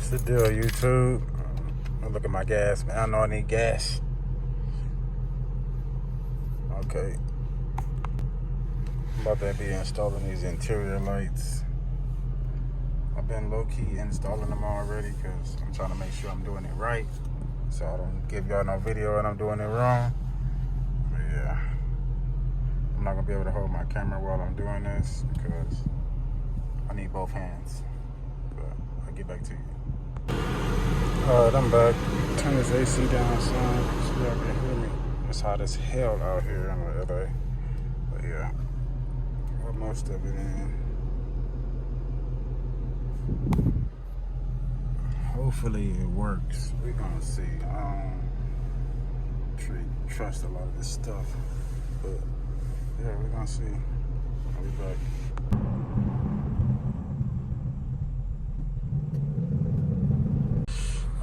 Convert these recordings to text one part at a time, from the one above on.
What's the deal, YouTube? Look at my gas, man. I know I need gas. Okay. I'm about to be installing these interior lights. I've been low-key installing them already because I'm trying to make sure I'm doing it right, so I don't give y'all no video and I'm doing it wrong. But yeah, I'm not gonna be able to hold my camera while I'm doing this because I need both hands. But I'll get back to you. Alright, I'm back. Turn this AC down, son, so y'all can hear me. It's hot as hell out here in LA. But yeah, got most of it in. Hopefully it works. We're gonna see. I don't trust a lot of this stuff, but yeah, we're gonna see. I'll be back.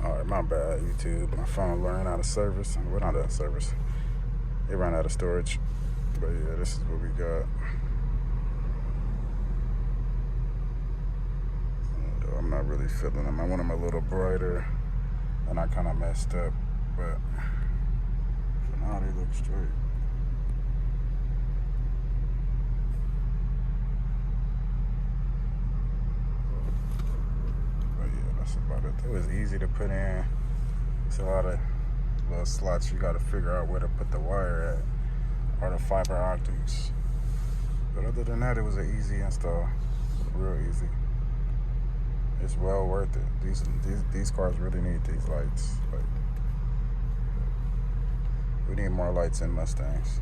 Alright, my bad, YouTube. My phone ran out of service. Well, not out of service. It ran out of storage. But yeah, this is what we got. I'm not really feeling them. I want them a little brighter, and I kind of messed up, but for now they look straight. But yeah, that's about it. It was easy to put in. It's a lot of little slots you got to figure out where to put the wire at, or the fiber optics. But other than that, it was an easy install, real easy. It's well worth it. These cars really need these lights. Like, we need more lights in Mustangs.